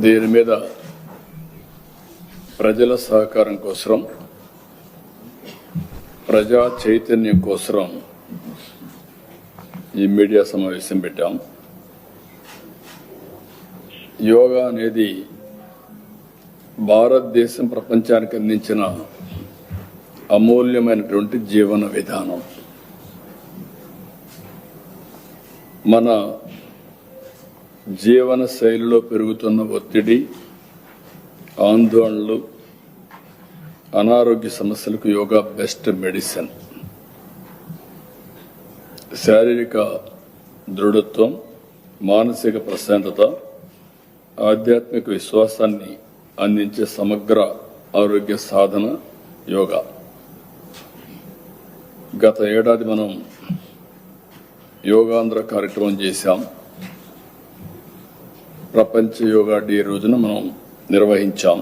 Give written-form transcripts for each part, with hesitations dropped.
దీని మీద ప్రజల సహకారం కోసం, ప్రజా చైతన్యం కోసం ఈ మీడియా సమావేశం పెట్టాం. యోగా అనేది భారతదేశం ప్రపంచానికి అందించిన అమూల్యమైనటువంటి జీవన విధానం. మన జీవన శైలిలో పెరుగుతున్న ఒత్తిడి, ఆందోళనలు, అనారోగ్య సమస్యలకు యోగా బెస్ట్ మెడిసిన్. శారీరక దృఢత్వం, మానసిక ప్రశాంతత, ఆధ్యాత్మిక విశ్వాసాన్ని అందించే సమగ్ర ఆరోగ్య సాధన యోగా. గత ఏడాది మనం యోగాంధ్ర కార్యక్రమం చేశాం. ప్రపంచ యోగా డే రోజున మనం నిర్వహించాం.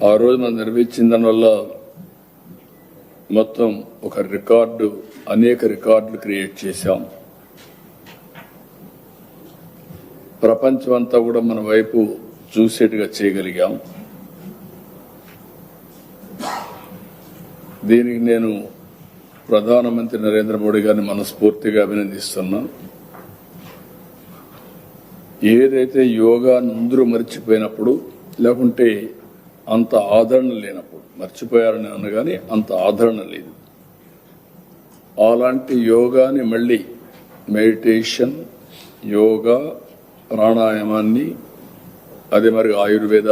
ఆ రోజు మనం నిర్వహించిన దానివల్ల మొత్తం అనేక రికార్డులు క్రియేట్ చేశాం. ప్రపంచం అంతా కూడా మన వైపు చూసేట్టుగా చేయగలిగాం. దీనికి నేను ప్రధానమంత్రి నరేంద్ర మోడీ గారిని మనస్ఫూర్తిగా అభినందిస్తున్నా. ఏదైతే యోగా అందరూ మర్చిపోయినప్పుడు, లేకుంటే అంత ఆదరణ లేనప్పుడు, మర్చిపోయారని అనగానే అంత ఆదరణ లేదు, అలాంటి యోగాని మళ్ళీ మెడిటేషన్, యోగా, ప్రాణాయామాన్ని, అదే మరి ఆయుర్వేద,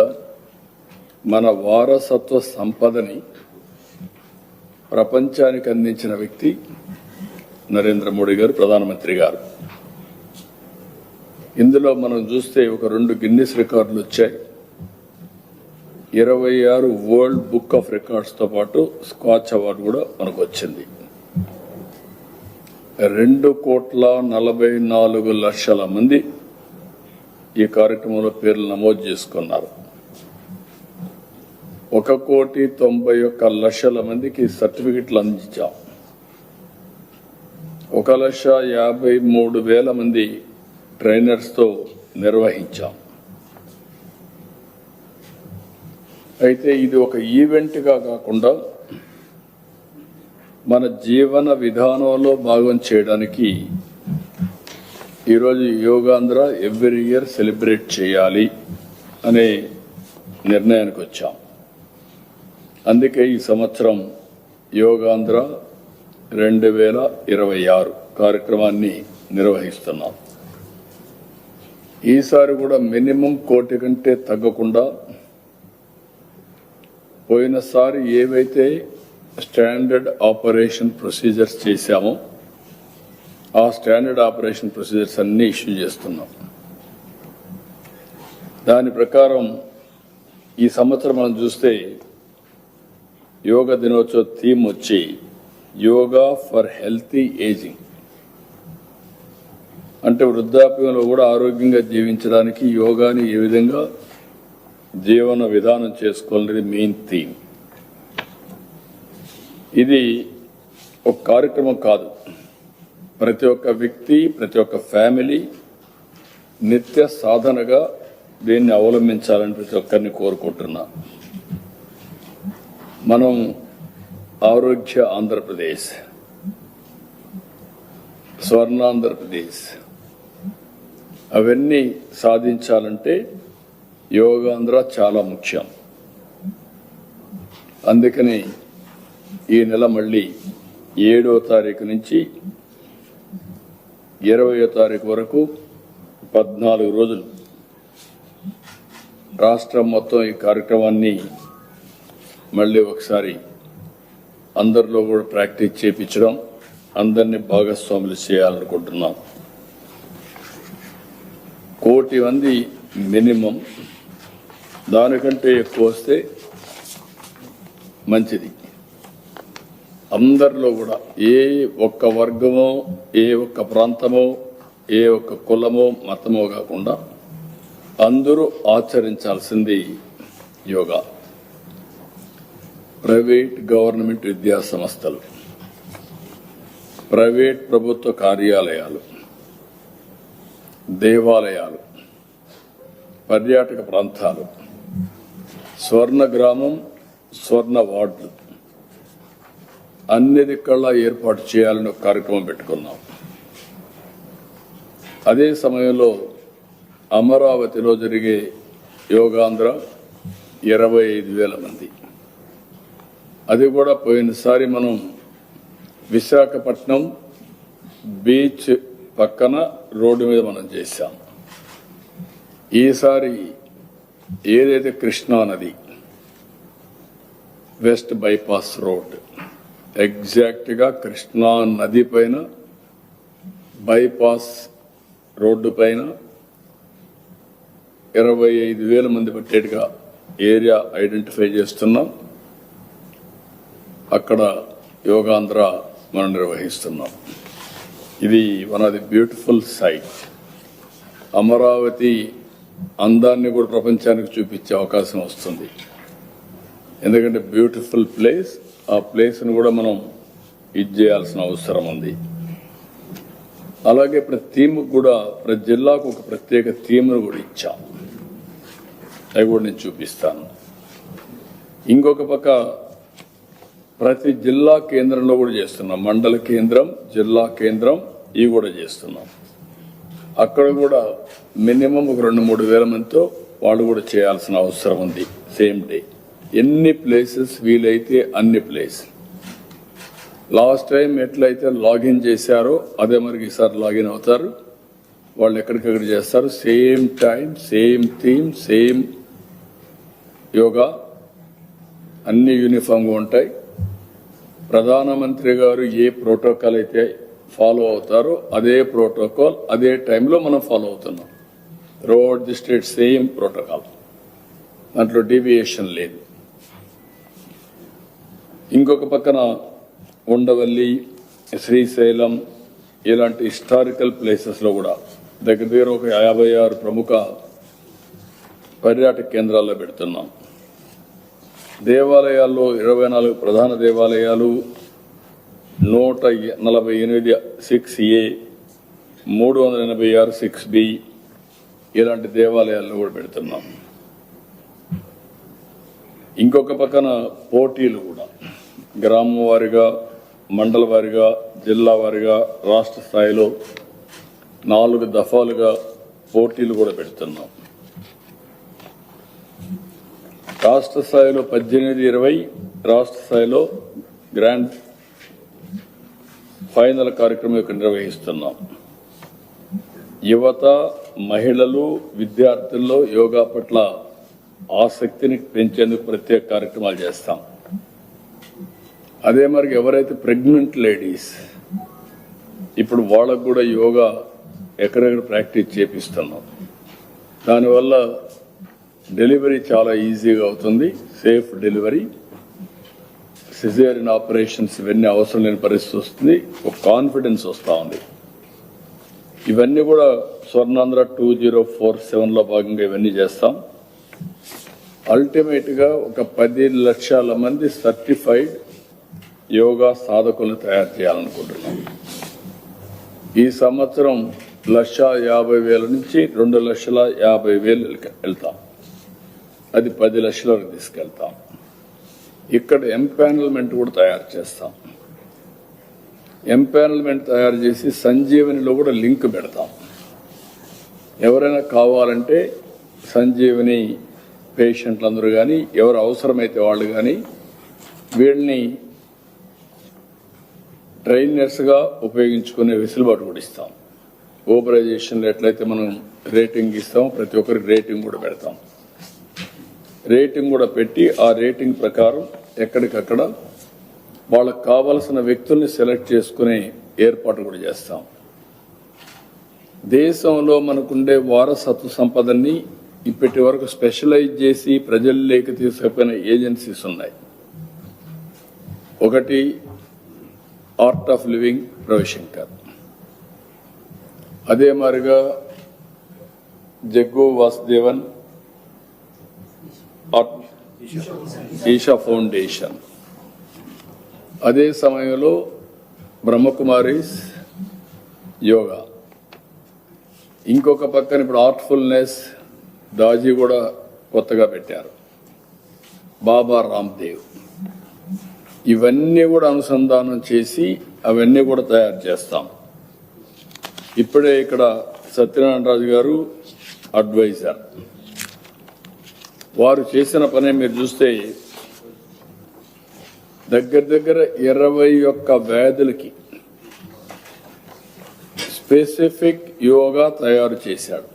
మన వారసత్వ సంపదని ప్రపంచానికి అందించిన వ్యక్తి నరేంద్ర మోడీ గారు, ప్రధానమంత్రి గారు. ఇందులో మనం చూస్తే ఒక 2 గిన్నిస్ రికార్డులు వచ్చాయి. 26 వరల్డ్ బుక్ ఆఫ్ రికార్డ్స్ తో పాటు స్కాచ్ అవార్డు కూడా మనకు వచ్చింది. 2,44,00,000 మంది ఈ కార్యక్రమంలో పేర్లు నమోదు చేసుకున్నారు. 1,91,00,000 మందికి సర్టిఫికెట్లు అందించాం. 1,53,000 మంది ట్రైనర్స్ తో నిర్వహించాం. అయితే ఇది ఒక ఈవెంట్ గా కాకుండా మన జీవన విధానంలో భాగం చేయడానికి ఈరోజు యోగాంధ్ర ఎవ్రీ ఇయర్ సెలబ్రేట్ చేయాలి అనే నిర్ణయానికి వచ్చాం. అందుకే ఈ సంవత్సరం యోగాంధ్ర 2026 కార్యక్రమాన్ని నిర్వహిస్తున్నాం. ఈసారి కూడా మినిమం 1 కోటి కంటే తగ్గకుండా పోయినసారి ఏవైతే స్టాండర్డ్ ఆపరేషన్ ప్రొసీజర్స్ చేశామో ఆ స్టాండర్డ్ ఆపరేషన్ ప్రొసీజర్స్ అన్ని ఇష్యూ చేస్తున్నాం. దాని ప్రకారం ఈ సంవత్సరం మనం చూస్తే యోగా దినోత్సవ థీమ్ వచ్చి యోగా ఫర్ హెల్తీ ఏజింగ్. అంటే వృద్ధాప్యంలో కూడా ఆరోగ్యంగా జీవించడానికి యోగాని ఏ విధంగా జీవన విధానం చేసుకోవాలనేది మెయిన్ థీమ్. ఇది ఒక కార్యక్రమం కాదు, ప్రతి ఒక్క వ్యక్తి, ప్రతి ఒక్క ఫ్యామిలీ నిత్య సాధనగా దీన్ని అవలంబించాలని ప్రతి ఒక్కరిని కోరుకుంటున్నా. మనం ఆరోగ్య ఆంధ్రప్రదేశ్, స్వర్ణాంధ్రప్రదేశ్ అవన్నీ సాధించాలంటే యోగాంధ్ర చాలా ముఖ్యం. అందుకని ఈ నెల మళ్ళీ 7వ తారీఖు నుంచి 20వ తారీఖు వరకు 14 రోజులు రాష్ట్రం మొత్తం ఈ కార్యక్రమాన్ని మళ్ళీ ఒకసారి అందరిలో కూడా ప్రాక్టీస్ చేయించడం, అందరినీ భాగస్వాములు చేయాలనుకుంటున్నాం. 1 కోటి మంది మినిమం, దానికంటే ఎక్కువ వస్తే మంచిది. అందరిలో కూడా ఏ ఒక్క వర్గమో, ఏ ఒక్క ప్రాంతమో, ఏ ఒక్క కులమో, మతమో కాకుండా అందరూ ఆచరించాల్సింది యోగా. ప్రైవేట్, గవర్నమెంట్ విద్యా సంస్థలు, ప్రైవేట్ ప్రభుత్వ కార్యాలయాలు, దేవాలయాలు, పర్యాటక ప్రాంతాలు, స్వర్ణ గ్రామం, స్వర్ణ వార్డులు అన్ని దిక్కల్లా ఏర్పాటు చేయాలని ఒక కార్యక్రమం పెట్టుకున్నాం. అదే సమయంలో అమరావతిలో జరిగే యోగాంధ్ర 25,000 మంది, అది కూడా పోయినసారి మనం విశాఖపట్నం బీచ్ పక్కన రోడ్డు మీద మనం చేశాం. ఈసారి ఏదైతే కృష్ణా నది వెస్ట్ బైపాస్ రోడ్ ఎగ్జాక్ట్గా కృష్ణా నది పైన బైపాస్ రోడ్డు పైన 25,000 మంది పట్టేట్టుగా ఏరియా ఐడెంటిఫై చేస్తున్నాం. అక్కడ యోగాంధ్ర మనం నిర్వహిస్తున్నాం. ఇది one of the beautiful site. Amaravati అందాన్ని కూడా ప్రపంచానికి చూపించే అవకాశం వస్తుంది. ఎందుకంటే బ్యూటిఫుల్ ప్లేస్, ఆ ప్లేస్ను కూడా మనం ఇది చేయాల్సిన అవసరం ఉంది. అలాగే ప్రతి థీమ్కి కూడా ప్రతి జిల్లాకు ఒక ప్రత్యేక థీమ్ను కూడా ఇచ్చాం. అవి కూడా నేను చూపిస్తాను. ఇంకొక పక్క ప్రతి జిల్లా కేంద్రంలో కూడా చేస్తున్నాం. మండల కేంద్రం, జిల్లా కేంద్రం ఇవి కూడా చేస్తున్నాం. అక్కడ కూడా మినిమం ఒక 2-3 వేల మందితో వాళ్ళు కూడా చేయాల్సిన అవసరం ఉంది. సేమ్ డే ఎన్ని ప్లేసెస్ వీలైతే అన్ని ప్లేస్. లాస్ట్ టైం ఎట్లయితే లాగిన్ చేశారో అదే మరి ఈసారి లాగిన్ అవుతారు. వాళ్ళు ఎక్కడికక్కడ చేస్తారు. Same time, same theme, same yoga, అన్ని యూనిఫామ్గా ఉంటాయి. ప్రధానమంత్రి గారు ఏ ప్రోటోకాల్ అయితే ఫాలో అవుతారో అదే ప్రోటోకాల్ అదే టైంలో మనం ఫాలో అవుతున్నాం. Throughout the state same protocol, దాంట్లో డీవియేషన్ లేదు. ఇంకొక పక్కన ఉండవల్లి, శ్రీశైలం ఇలాంటి హిస్టారికల్ ప్లేసెస్లో కూడా దగ్గర ఒక 56 ప్రముఖ పర్యాటక కేంద్రాల్లో పెడుతున్నాం. దేవాలయాల్లో 24 ప్రధాన దేవాలయాలు, 148 6A, 386 6B ఇలాంటి దేవాలయాల్లో కూడా పెడుతున్నాం. ఇంకొక పక్కన పోటీలు కూడా గ్రామం వారిగా, మండల వారిగా, జిల్లా వారిగా, రాష్ట్ర స్థాయిలో 4 దఫాలుగా పోటీలు కూడా పెడుతున్నాం. రాష్ట్ర స్థాయిలో 18-20, రాష్ట్ర స్థాయిలో గ్రాండ్ ఫైనల్ కార్యక్రమం ఇక్కడ నిర్వహిస్తున్నాం. యువత, మహిళలు, విద్యార్థుల్లో యోగా పట్ల ఆసక్తిని పెంచేందుకు ప్రత్యేక కార్యక్రమాలు చేస్తాం. అదే మరి ఎవరైతే ప్రెగ్నెంట్ లేడీస్ ఇప్పుడు వాళ్ళకు కూడా యోగా ఎక్కడెక్కడ ప్రాక్టీస్ చేపిస్తున్నాం. దానివల్ల డెలివరీ చాలా ఈజీగా అవుతుంది. సేఫ్ డెలివరీ, సిజేరియన్ ఆపరేషన్స్ ఇవన్నీ అవసరం లేని పరిస్థితి వస్తుంది. ఒక కాన్ఫిడెన్స్ వస్తూ ఉంది. ఇవన్నీ కూడా స్వర్ణాంధ్ర 2047లో భాగంగా ఇవన్నీ చేస్తాం. అల్టిమేట్గా ఒక 10 లక్షల మంది సర్టిఫైడ్ యోగా సాధకులను తయారు చేయాలనుకుంటున్నాం. ఈ సంవత్సరం 1,50,000 నుంచి 2,50,000 వెళ్తాం. అది 10 లక్షల వరకు తీసుకెళ్తాం. ఇక్కడ ఎంపానల్మెంట్ కూడా తయారు చేస్తాం. ఎంపానల్మెంట్ తయారు చేసి సంజీవనిలో కూడా లింక్ పెడతాం. ఎవరైనా కావాలంటే సంజీవని పేషెంట్లందరూ కానీ, ఎవరు అవసరమైతే వాళ్ళు కానీ వీళ్ళని ట్రైనర్స్గా ఉపయోగించుకునే వెసులుబాటు కూడా ఇస్తాం. ఓపరైజేషన్లో ఎట్లయితే మనం రేటింగ్ ఇస్తాం, ప్రతి ఒక్కరికి రేటింగ్ కూడా పెడతాం. రేటింగ్ కూడా పెట్టి ఆ రేటింగ్ ప్రకారం ఎక్కడికక్కడ వాళ్ళకు కావలసిన వ్యక్తుల్ని సెలెక్ట్ చేసుకునే ఏర్పాటు కూడా చేస్తాం. దేశంలో మనకుండే వారసత్వ సంపదని ఇప్పటి వరకు స్పెషలైజ్ చేసి ప్రజల్లోకి తీసుకుపోయిన ఏజెన్సీస్ ఉన్నాయి. ఒకటి ఆర్ట్ ఆఫ్ లివింగ్ రవిశంకర్, అదే మాదిరిగా జగ్గు వాసుదేవన్ ఈషా ఫౌండేషన్, అదే సమయంలో బ్రహ్మకుమారీస్ యోగా, ఇంకొక పక్కన ఇప్పుడు ఆర్ట్ఫుల్నెస్ దాజీ కూడా కొత్తగా పెట్టారు, బాబా రామ్దేవ్. ఇవన్నీ కూడా అనుసంధానం చేసి అవన్నీ కూడా తయారు చేస్తాం. ఇప్పుడే ఇక్కడ సత్యనారాయణరాజు గారు అడ్వైజర్, వారు చేసిన పని మీరు చూస్తే దగ్గర 21 వ్యాధులకి స్పెసిఫిక్ యోగా తయారు చేశాడు.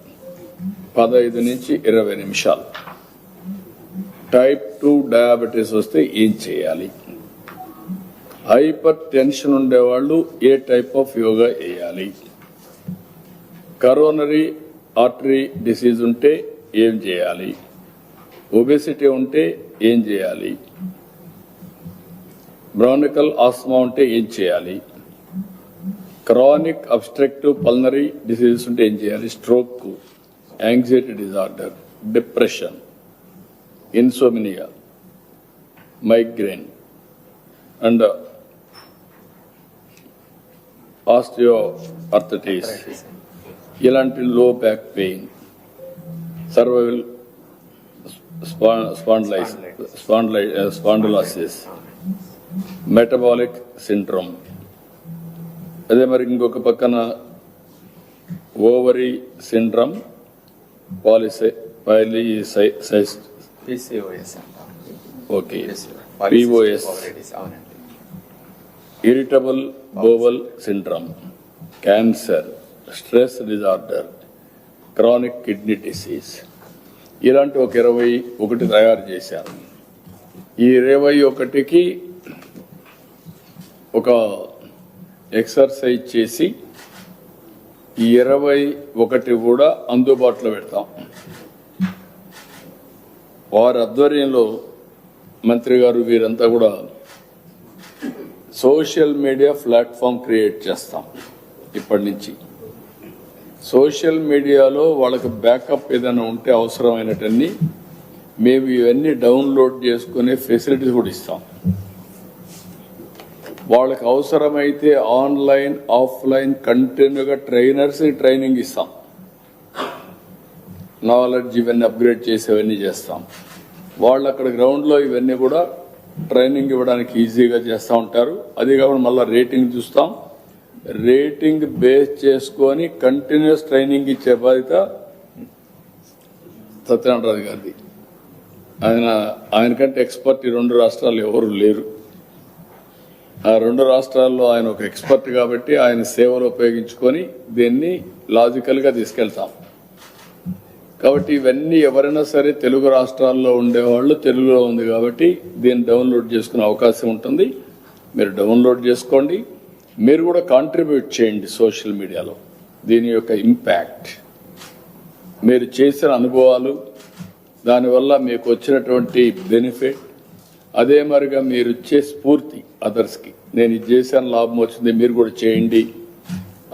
15 నుంచి 20 నిమిషాలు. టైప్ 2 డయాబెటీస్ వస్తే ఏం చేయాలి, హైపర్ టెన్షన్ ఉండేవాళ్ళు ఏ టైప్ ఆఫ్ యోగా వేయాలి, కరోనరీ ఆర్టరీ డిసీజ్ ఉంటే ఏం చేయాలి, ఒబెసిటీ ఉంటే ఏం చేయాలి, బ్రానికల్ ఆస్మా ఉంటే ఏం చేయాలి, క్రానిక్ అబ్స్ట్రక్టివ్ పల్మనరీ డిసీజెస్ ఉంటే ఏం చేయాలి, stroke, anxiety disorder, depression, insomnia, migraine and osteoarthritis, ఇలాంటి లో back pain, survival spondylosis, metabolic syndrome. అదే మరి ఇంకొక పక్కన ovary syndrome, POS, irritable bowel syndrome, cancer, stress disorder, chronic kidney disease, ఇలాంటి ఒక 21 తయారు చేశారు. ఈ 21కి ఒక ఎక్సర్సైజ్ చేసి ఈ 21 కూడా అందుబాటులో పెడతాం. వారి ఆధ్వర్యంలో మంత్రి గారు వీరంతా కూడా సోషల్ మీడియా ప్లాట్ఫామ్ క్రియేట్ చేస్తాం. ఇప్పటి నుంచి సోషల్ మీడియాలో వాళ్ళకి బ్యాకప్ ఏదైనా ఉంటే అవసరమైనటన్ని మేము ఇవన్నీ డౌన్లోడ్ చేసుకునే ఫెసిలిటీస్ కూడా ఇస్తాం. వాళ్ళకి అవసరమైతే ఆన్లైన్ ఆఫ్లైన్ కంటిన్యూగా ట్రైనింగ్ ఇస్తాం. నాలెడ్జ్ ఇవన్నీ అప్గ్రేడ్ చేసేవన్నీ చేస్తాం. వాళ్ళు అక్కడ గ్రౌండ్లో ఇవన్నీ కూడా ట్రైనింగ్ ఇవ్వడానికి ఈజీగా చేస్తూ ఉంటారు. అది కాకుండా మళ్ళీ రేటింగ్ చూస్తాం. రేటింగ్ బేస్ చేసుకొని కంటిన్యూస్ ట్రైనింగ్ ఇచ్చే బాధ్యత సత్యనారాయణ గారిది. ఆయనకంటే ఎక్స్పర్ట్ ఈ 2 రాష్ట్రాలు ఎవరు లేరు. ఆ 2 రాష్ట్రాల్లో ఆయన ఒక ఎక్స్పర్ట్ కాబట్టి ఆయన సేవలు ఉపయోగించుకొని దీన్ని లాజికల్గా తీసుకెళ్తాం. కాబట్టి ఇవన్నీ ఎవరైనా సరే తెలుగు రాష్ట్రాల్లో ఉండేవాళ్ళు తెలుగులో ఉంది కాబట్టి దీన్ని డౌన్లోడ్ చేసుకునే అవకాశం ఉంటుంది. మీరు డౌన్లోడ్ చేసుకోండి. మీరు కూడా కాంట్రిబ్యూట్ చేయండి సోషల్ మీడియాలో. దీని యొక్క ఇంపాక్ట్, మీరు చేసిన అనుభవాలు, దానివల్ల మీకు వచ్చినటువంటి బెనిఫిట్, అదే మరిగా మీరు ఇచ్చే స్ఫూర్తి అదర్స్కి, నేను ఇది చేశాను లాభం వచ్చింది మీరు కూడా చేయండి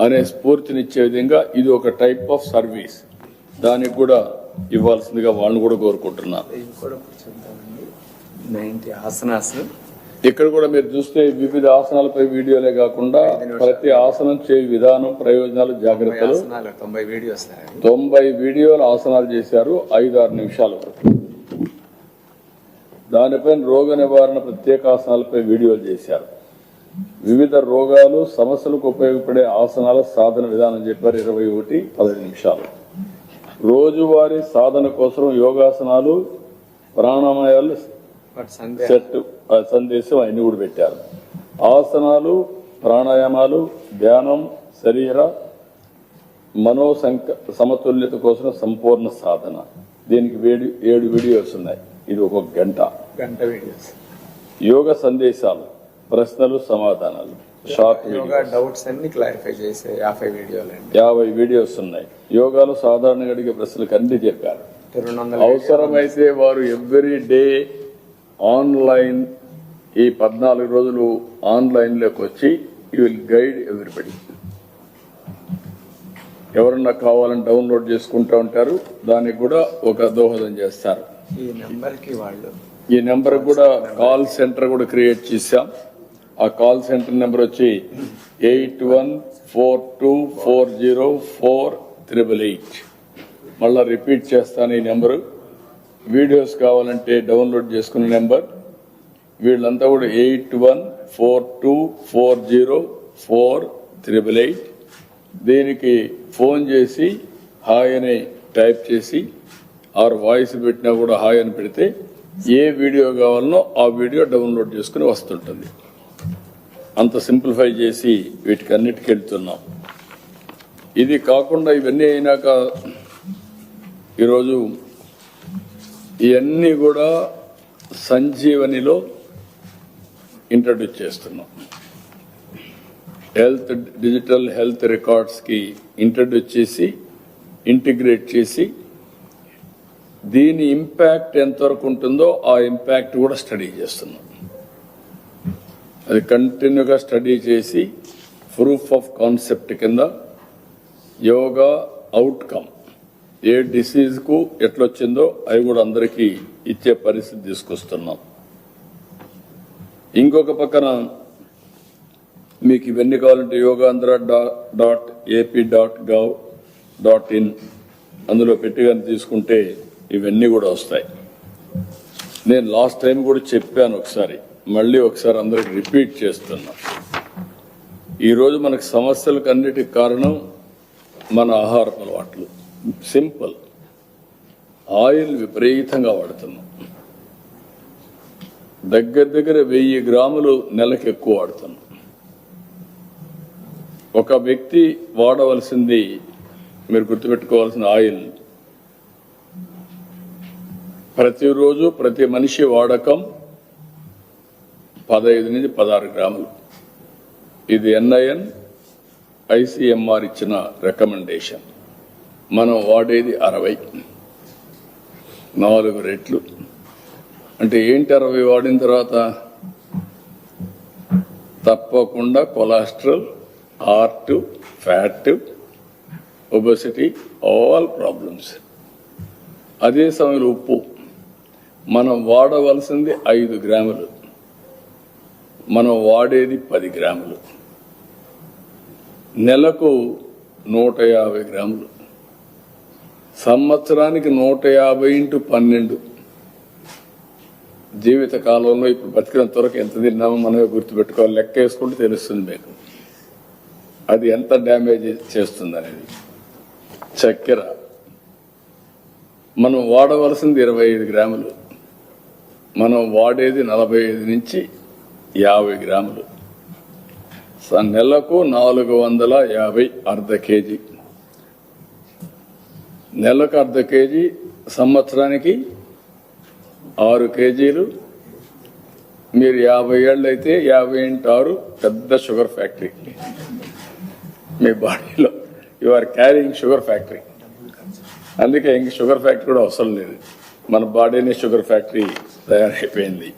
అనే స్ఫూర్తినిచ్చే విధంగా ఇది ఒక టైప్ ఆఫ్ సర్వీస్. దానికి కూడా ఇవ్వాల్సిందిగా వాళ్ళని కూడా కోరుకుంటున్నాను. ఇక్కడ కూడా మీరు చూస్తే వివిధ ఆసనాలపై వీడియోలే కాకుండా ప్రతి ఆసనం చేయ విధానం, ప్రయోజనాలు, జాగ్రత్తలు 90 వీడియోలు ఆసనాలు చేశారు 5-6 నిమిషాల వరకు. దానిపైన రోగ నివారణ ప్రత్యేక ఆసనాలపై వీడియోలు చేశారు. వివిధ రోగాలు, సమస్యలకు ఉపయోగపడే ఆసనాల సాధన విధానం చెప్పారు 21-15 నిమిషాలు. రోజువారీ సాధన కోసం యోగాసనాలు, ప్రాణాయామాలు సెట్ సందేశం అన్ని కూడా పెట్టారు. ఆసనాలు, ప్రాణాయామాలు, ధ్యానం, శరీర మనో సమతుల్యత కోసం సంపూర్ణ సాధన. దీనికి 7 వీడియోస్ ఉన్నాయి. ఇది ఒక గంట వీడియోస్. యోగ సందేశాలు, ప్రశ్నలు, సమాధానాలు, షార్ట్ డౌట్స్ అన్ని క్లారిఫై చేసే 50 వీడియోస్ ఉన్నాయి. యోగాలు సాధారణంగా అడిగే ప్రశ్నలకు అన్ని చెప్పారు. అవసరమైతే వారు ఎవ్రీ డే ఆన్లైన్, ఈ 14 రోజులు ఆన్లైన్లోకి వచ్చి యూ విల్ గైడ్ ఎవ్రీబడి. ఎవరన్నా కావాలని డౌన్లోడ్ చేసుకుంటూ ఉంటారు. దానికి కూడా ఒక దోహదం చేస్తారు. ఈ నెంబర్ కూడా కాల్ సెంటర్ కూడా క్రియేట్ చేశాం. ఆ కాల్ సెంటర్ నెంబర్ వచ్చి 8142404888. మళ్ళా రిపీట్ చేస్తాను ఈ నెంబరు. వీడియోస్ కావాలంటే డౌన్లోడ్ చేసుకునే నెంబర్. వీళ్ళంతా కూడా 8142404888. దీనికి ఫోన్ చేసి హాయ్ అని టైప్ చేసి ఆర్ వాయిస్ పెట్టినా కూడా హాయ్ అని పెడితే ఏ వీడియో కావాలనో ఆ వీడియో డౌన్లోడ్ చేసుకుని వస్తుంటుంది. అంత సింప్లిఫై చేసి వీటికి అన్నిటికీ వెళ్తున్నాం. ఇది కాకుండా ఇవన్నీ అయినాక ఈరోజు ఇవన్నీ కూడా సంజీవనిలో ఇంట్రడ్యూస్ చేస్తున్నాం. డిజిటల్ హెల్త్ రికార్డ్స్కి ఇంట్రడ్యూస్ చేసి ఇంటిగ్రేట్ చేసి దీని ఇంపాక్ట్ ఎంతవరకు ఉంటుందో ఆ ఇంపాక్ట్ కూడా స్టడీ చేస్తున్నాం. అది కంటిన్యూగా స్టడీ చేసి ప్రూఫ్ ఆఫ్ కాన్సెప్ట్ కింద యోగా అవుట్కమ్ ఏ డిసీజ్కు ఎట్లొచ్చిందో అవి కూడా అందరికీ ఇచ్చే పరిస్థితి తీసుకొస్తున్నాం. ఇంకొక పక్కన మీకు ఇవన్నీ కావాలంటే yogaandhra.ap.gov.in అందులో పెట్టిగాని తీసుకుంటే ఇవన్నీ కూడా వస్తాయి. నేను లాస్ట్ టైం కూడా చెప్పాను ఒకసారి, మళ్ళీ ఒకసారి అందరికి రిపీట్ చేస్తున్నా. ఈరోజు మనకు సమస్యలకు అన్నిటికి కారణం మన ఆహారపు అలవాట్లు. సింపుల్, ఆయిల్ విపరీతంగా వాడుతున్నాం. దగ్గర 1000 గ్రాములు నెలకు ఎక్కువ వాడుతున్నాం. ఒక వ్యక్తి వాడవలసింది, మీరు గుర్తుపెట్టుకోవాల్సిన ఆయిల్ ప్రతిరోజు ప్రతి మనిషి వాడకం 15 నుంచి 16 గ్రాములు. ఇది NIN ICMR ఇచ్చిన రికమెండేషన్. మనం వాడేది 60, 4 రెట్లు. అంటే ఏంటి 60 వాడిన తర్వాత? తప్పకుండా cholesterol, heart, fat, obesity, all problems. అదే సమయంలో ఉప్పు మనం వాడవలసింది 5 గ్రాములు, మనం వాడేది 10 గ్రాములు. నెలకు 150 గ్రాములు, సంవత్సరానికి 150 × 12. జీవిత కాలంలో ఇప్పుడు బతికినంత వరకు ఎంత తిన్నామో మనమే గుర్తుపెట్టుకోవాలి. లెక్క వేసుకుంటే తెలుస్తుంది మీకు అది ఎంత డ్యామేజ్ చేస్తుంది అనేది. చక్కెర మనం వాడవలసింది 25 గ్రాములు, మనం వాడేది 45 నుంచి 50 గ్రాములు. నెలకు 450, అర్ధ కేజీ. నెలకు అర్ధ కేజీ, సంవత్సరానికి 6 కేజీలు. మీరు 50 ఏళ్ళు అయితే 50 × 6 పెద్ద షుగర్ ఫ్యాక్టరీ మీ బాడీలో. You are carrying sugar factory. అందుకే ఇంక షుగర్ ఫ్యాక్టరీ కూడా అవసరం లేదు, మన బాడీనే షుగర్ ఫ్యాక్టరీ తయారైపోయింది.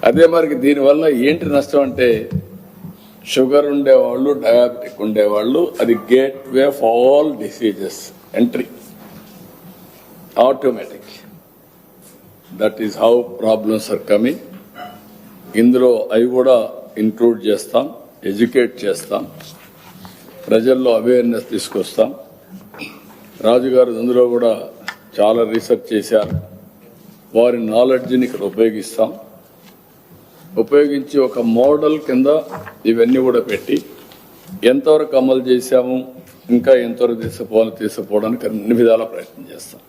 అదే మరి దీనివల్ల ఏంటి నష్టం అంటే, షుగర్ ఉండేవాళ్ళు, డయాబెటిక్ ఉండేవాళ్ళు, అది gateway of all diseases entry automatic. That is how problems are coming. ఇందులో అవి కూడా ఇంక్లూడ్ చేస్తాం, ఎడ్యుకేట్ చేస్తాం, ప్రజల్లో అవేర్నెస్ తీసుకొస్తాం. రాజుగారు అందులో కూడా చాలా రీసెర్చ్ చేశారు. వారి నాలెడ్జ్ని ఇక్కడ ఉపయోగించి ఒక మోడల్ కింద ఇవన్నీ కూడా పెట్టి ఎంతవరకు అమలు చేశాము, ఇంకా ఎంతవరకు తీసుకుపోవడానికి అన్ని విధాల ప్రయత్నం చేస్తాం.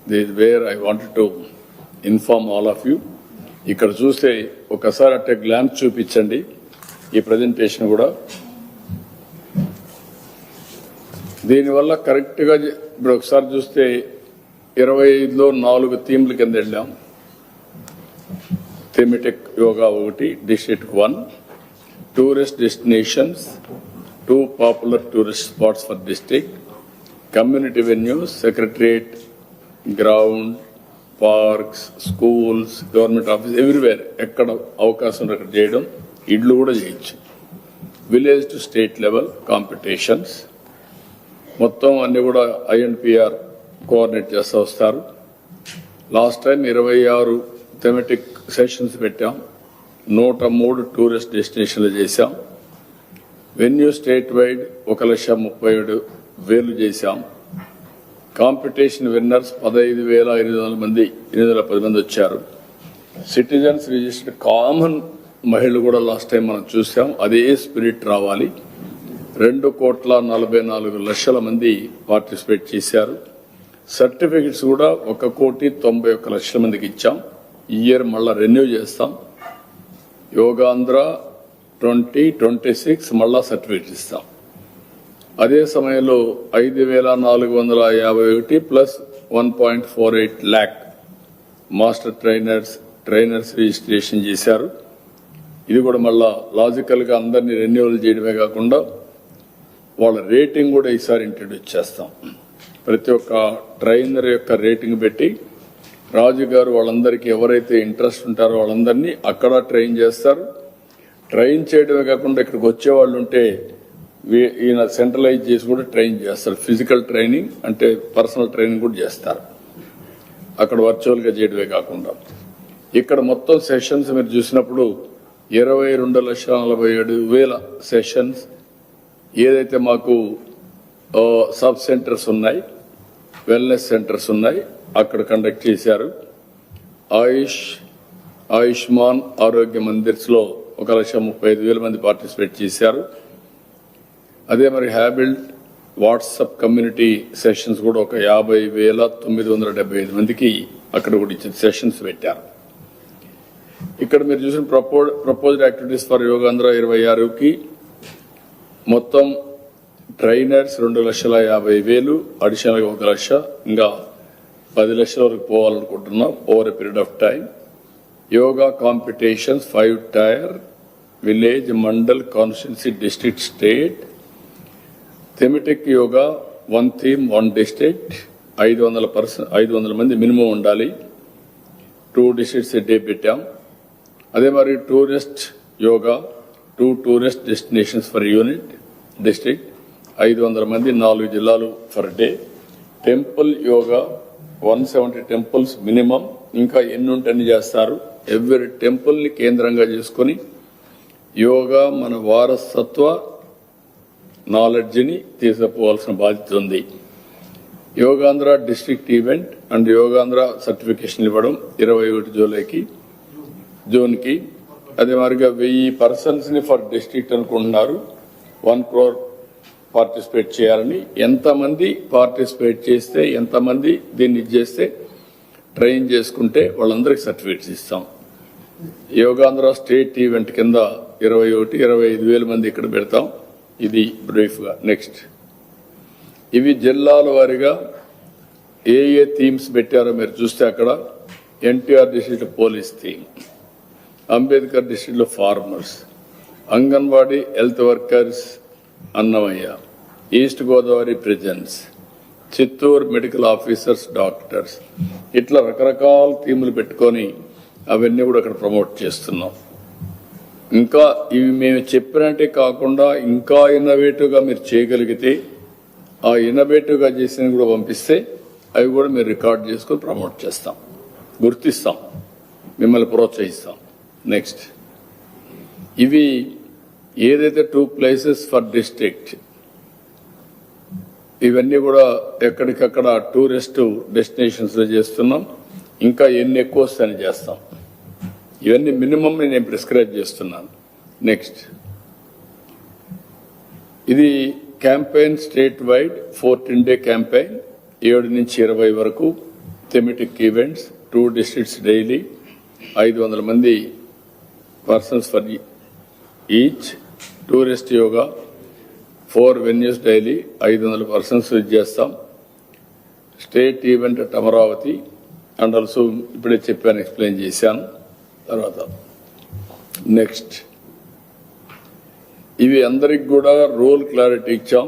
This is where I wanted to inform all of you. ఇక్కడ చూస్తే ఒకసారి అట్టే గ్లాన్స్ చూపించండి ఈ ప్రజెంటేషన్ కూడా. దీనివల్ల కరెక్ట్గా ఇప్పుడు ఒకసారి చూస్తే 25లో 4 థీమ్ల కింద వెళ్ళాం. Thematic yoga 1, district 1, tourist destinations, 2 popular tourist spots for district, community venues, secretariat, ground, parks, schools, government office, everywhere ఎక్కడ అవకాశం అక్కడ చేయడం. ఇళ్ళు కూడా చేయొచ్చు. Village to state level competitions మొత్తం అన్ని కూడా INPR కోఆర్డినేట్ చేస్తూ వస్తారు. లాస్ట్ టైం 26 థెమెటిక్ సెషన్స్ పెట్టాం, 103 టూరిస్ట్ డెస్టినేషన్లు చేశాం. వెన్యూ స్టేట్ వైడ్ 1,37,000 చేశాం. కాంపిటీషన్ విన్నర్స్ 15,810 మంది వచ్చారు. సిటిజన్స్ రిజిస్టర్డ్ కామన్ మహిళలు కూడా లాస్ట్ టైం మనం చూసాం. అదే స్పిరిట్ రావాలి. 2,44,00,000 మంది పార్టిసిపేట్ చేశారు. సర్టిఫికెట్స్ కూడా 1,91,00,000 మందికి ఇచ్చాం. ఈ ఇయర్ మళ్ళా రెన్యూ చేస్తాం. యోగాంధ్ర 2026 మళ్ళా సర్టిఫికెట్ ఇస్తాం. అదే సమయంలో 5,451 plus 1.48 lakh master trainers registration చేశారు. ఇది కూడా మళ్ళా లాజికల్ గా అందరినీ రెన్యూవల్ చేయడమే కాకుండా వాళ్ళ రేటింగ్ కూడా ఈసారి ఇంట్రడ్యూస్ చేస్తాం. ప్రతి ఒక్క ట్రైనర్ యొక్క రేటింగ్ పెట్టి రాజు గారు వాళ్ళందరికీ ఎవరైతే ఇంట్రెస్ట్ ఉంటారో వాళ్ళందరినీ అక్కడ ట్రైన్ చేస్తారు. ట్రైన్ చేయడమే కాకుండా ఇక్కడికి వచ్చేవాళ్ళు ఉంటే ఈయన సెంట్రలైజ్ చేసి కూడా ట్రైన్ చేస్తారు. ఫిజికల్ ట్రైనింగ్ అంటే పర్సనల్ ట్రైనింగ్ కూడా చేస్తారు అక్కడ వర్చువల్ గా చేయడమే కాకుండా. ఇక్కడ మొత్తం సెషన్స్ మీరు చూసినప్పుడు 22,47,000 సెషన్స్ ఏదైతే మాకు సబ్ సెంటర్స్ ఉన్నాయి, వెల్నెస్ సెంటర్స్ ఉన్నాయి, అక్కడ కండక్ట్ చేశారు. ఆయుష్మాన్ ఆరోగ్య మందిర్స్ లో 1,35,000 మంది పార్టిసిపేట్ చేశారు. అదే మరి హ్యాబిల్డ్ వాట్సాప్ కమ్యూనిటీ సెషన్స్ కూడా 50,975 మందికి అక్కడ కూడా ఇచ్చిన సెషన్స్ పెట్టారు. ఇక్కడ మీరు చూసిన ప్రపోజ్డ్ యాక్టివిటీస్ ఫర్ యోగాంధ్ర 26కి మొత్తం ట్రైనర్స్ 2,50,000, అడిషనల్ గా 1,00,000, ఇంకా 10 లక్షల వరకు పోవాలనుకుంటున్నాం over a period of time. Yoga competitions 5 tier, village, mandal, constituency, district, state. Thematic yoga 1 theme 1 district, 500 మంది మినిమం ఉండాలి. 2 డిస్ట్రిక్ట్స్ డే పెట్టాం. అదే మరి tourist yoga 2 tourist destinations for unit district, 500 మంది 4 జిల్లాలు for day. Temple yoga 170 temples minimum, ఇంకా ఎన్ని ఉంటని చేస్తారు. ఎవ్రీ టెంపుల్ ని కేంద్రంగా చేసుకుని యోగా మన వారసత్వ నాలెడ్జ్ ని తీసుకుపోవాల్సిన బాధ్యత ఉంది. Yogandhra district event and Yogandhra certification ఇవ్వడం 21 జూన్ కి. అదే మరిగా 1000 పర్సన్స్ ని ఫర్ డిస్ట్రిక్ట్ అనుకుంటున్నారు. 1 crore పార్టిసిపేట్ చేయాలని. ఎంతమంది పార్టిసిపేట్ చేస్తే, ఎంతమంది దీన్ని చేస్తే ట్రైన్ చేసుకుంటే వాళ్ళందరికీ సర్టిఫికేట్స్ ఇస్తాం. యోగాంధ్ర స్టేట్ ఈవెంట్ కింద 25,000 మంది ఇక్కడ పెడతాం. ఇది బ్రీఫ్ గా. నెక్స్ట్, ఇవి జిల్లాల వారీగా ఏ థీమ్స్ పెట్టారో మీరు చూస్తే అక్కడ NTR district police theme, Ambedkar district లో farmers, anganwadi health workers Annamayya, east Godavari prisons, Chittoor medical officers doctors, ఇట్లా రకరకాల థీములు పెట్టుకొని అవన్నీ కూడా అక్కడ ప్రమోట్ చేస్తున్నాం. ఇంకా ఇవి మేము చెప్పినట్టే కాకుండా ఇంకా ఇన్నోవేటివ్ గా మీరు చేయగలిగితే ఆ ఇన్నోవేటివ్ గా చేసినవి కూడా పంపిస్తే అవి కూడా మీరు రికార్డ్ చేసుకొని ప్రమోట్ చేస్తాం, గుర్తిస్తాం, మిమ్మల్ని ప్రోత్సహిస్తాం. నెక్స్ట్, ఇవి ఏదైతే 2 places ఫర్ డిస్ట్రిక్ట్, ఇవన్నీ కూడా ఎక్కడికక్కడ టూరిస్ట్ డెస్టినేషన్స్ లో చేస్తున్నాం. ఇంకా ఎన్ని ఎక్కువ వస్తాయని చేస్తాం. ఇవన్నీ మినిమం నేను ప్రిస్క్రైబ్ చేస్తున్నాను. నెక్స్ట్, ఇది campaign state wide 14-day campaign, 7 నుంచి 20 వరకు. థెమెటిక్ ఈవెంట్స్ 2 districts డైలీ, 500 మంది persons for each. Tourist yoga 4 venues daily, 500 persons చేస్తాం. State event at Amaravati and also ఇప్పుడే చెప్పాను, ఎక్స్ప్లెయిన్ చేశాను. తర్వాత నెక్స్ట్, ఇవి అందరికి కూడా రోల్ క్లారిటీ ఇచ్చాం.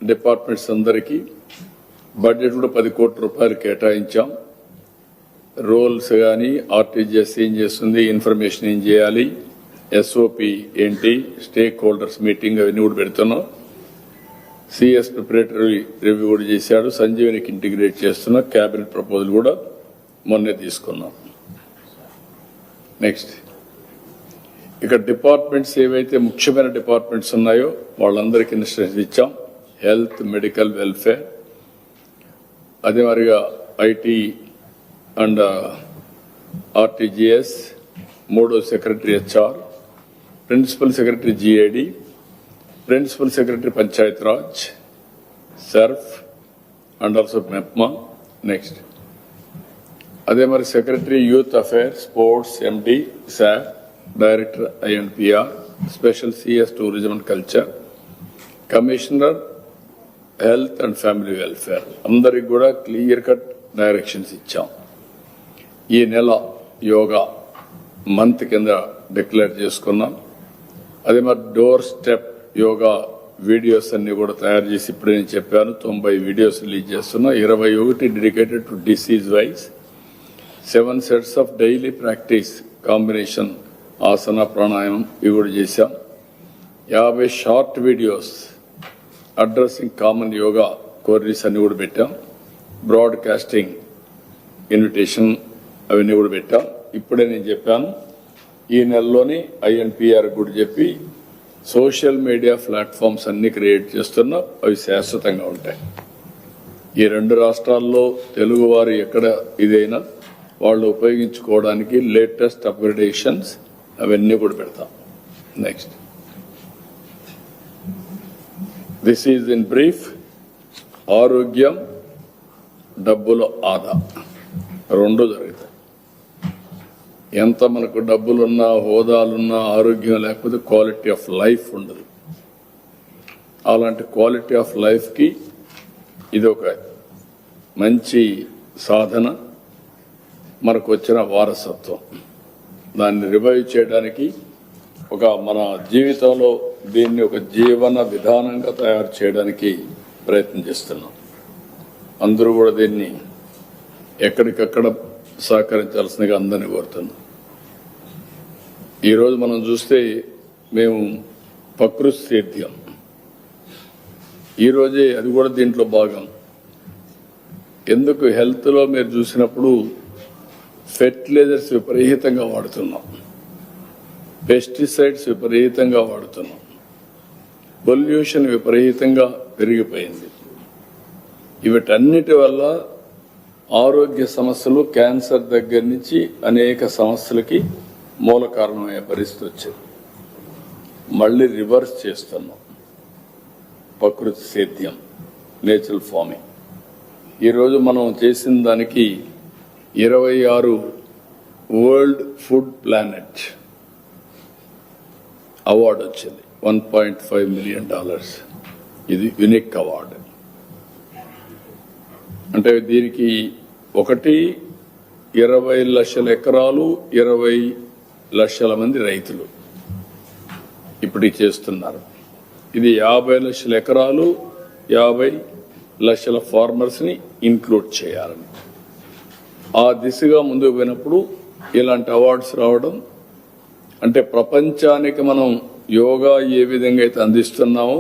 డిపార్ట్మెంట్స్ అందరికీ బడ్జెట్ కూడా 10 కోట్ల రూపాయలు కేటాయించాం. రోల్స్ కానీ, ఆర్టీజీఎస్ ఏం చేస్తుంది, ఇన్ఫర్మేషన్ ఏం చేయాలి, ఎస్ఓపి ఏంటి, స్టేక్ హోల్డర్స్ మీటింగ్ అవన్నీ కూడా పెడుతున్నాం. సిఎస్ ప్రిపరేటరీ రివ్యూ కూడా చేశాడు. సంజీవనికి ఇంటిగ్రేట్ చేస్తున్న క్యాబినెట్ ప్రపోజల్ కూడా మొన్నే తీసుకున్నాం. నెక్స్ట్, ఇక్కడ డిపార్ట్మెంట్స్ ఏవైతే ముఖ్యమైన డిపార్ట్మెంట్స్ ఉన్నాయో వాళ్ళందరికీ ఇన్స్ట్రక్షన్స్ ఇచ్చాం. హెల్త్, మెడికల్, వెల్ఫేర్, అదే మరిగా ఐటీ అండ్ ఆర్టీజీఎస్, మూడో secretary HR, principal secretary GAD, principal secretary Panchayat Raj, SERP and also MEPMA. Next అదే మరి secretary youth affairs, sports, MD, SAAP, director INPR, special CS tourism and culture, commissioner health and family welfare. అందరికి కూడా clear cut directions ఇచ్చాం. ఈ నెల yoga month కింద declare చేసుకున్నాం. అదే మరి డోర్ స్టెప్ యోగా వీడియోస్ అన్ని కూడా తయారు చేసి ఇప్పుడే నేను చెప్పాను 90 వీడియోస్ రిలీజ్ చేస్తున్నా. 21 dedicated to disease wise, 7 sets of daily practice combination asana ప్రాణాయామం ఇవి కూడా చేశాం. 50 short videos addressing common yoga queries అన్ని కూడా పెట్టాం. బ్రాడ్కాస్టింగ్ ఇన్విటేషన్ అవన్నీ కూడా పెట్టాం. ఇప్పుడే నేను చెప్పాను ఈ నెలలోని ఐఎన్పిఆర్ కూడా చెప్పి సోషల్ మీడియా ప్లాట్ఫామ్స్ అన్ని క్రియేట్ చేస్తున్నాం. అవి శాశ్వతంగా ఉంటాయి. ఈ 2 రాష్ట్రాల్లో తెలుగువారు ఎక్కడ ఇదైనా వాళ్ళు ఉపయోగించుకోవడానికి లేటెస్ట్ అప్గ్రేడేషన్స్ అవన్నీ కూడా పెడతాం. Next this is in brief. ఆరోగ్యం, డబ్బుల ఆదా రెండు జరుగుతాయి. ఎంత మనకు డబ్బులున్నా, హోదాలున్నా, ఆరోగ్యం లేకపోతే క్వాలిటీ ఆఫ్ లైఫ్ ఉండదు. అలాంటి క్వాలిటీ ఆఫ్ లైఫ్కి ఇది ఒక మంచి సాధన, మనకు వచ్చిన వారసత్వం. దాన్ని రివైవ్ చేయడానికి ఒక మన జీవితంలో దీన్ని ఒక జీవన విధానంగా తయారు చేయడానికి ప్రయత్నం చేస్తున్నాం. అందరూ కూడా దీన్ని ఎక్కడికక్కడ సహకరించాల్సిందిగా అందరినీ కోరుతున్నాం. ఈరోజు మనం చూస్తే మేము ప్రకృతి సేద్యం ఈరోజే అది కూడా దీంట్లో భాగం. ఎందుకు హెల్త్లో మీరు చూసినప్పుడు ఫెర్టిలైజర్స్ విపరీతంగా వాడుతున్నాం, పెస్టిసైడ్స్ విపరీతంగా వాడుతున్నాం, పొల్యూషన్ విపరీతంగా పెరిగిపోయింది. వీటన్నిటి వల్ల ఆరోగ్య సమస్యలు, క్యాన్సర్ దగ్గర నుంచి అనేక సమస్యలకి మూల కారణమయ్యే పరిస్థితి వచ్చింది. మళ్ళీ రివర్స్ చేస్తున్నాం ప్రకృతి సేద్యం, నేచురల్ ఫార్మింగ్. ఈరోజు మనం చేసిన దానికి 26 వరల్డ్ ఫుడ్ ప్లానెట్ అవార్డు వచ్చింది, $1.5 మిలియన్. ఇది యునిక్ అవార్డు. అంటే దీనికి 20 లక్షల ఎకరాలు, 20 లక్షల మంది రైతులు ఇప్పుడు చేస్తున్నారు. ఇది 50 లక్షల ఎకరాలు, 50 లక్షల ఫార్మర్స్ ని ఇంక్లూడ్ చేయాలని ఆ దిశగా ముందుకు పోయినప్పుడు ఇలాంటి అవార్డ్స్ రావడం అంటే ప్రపంచానికి మనం యోగా ఏ విధంగా అయితే అందిస్తున్నామో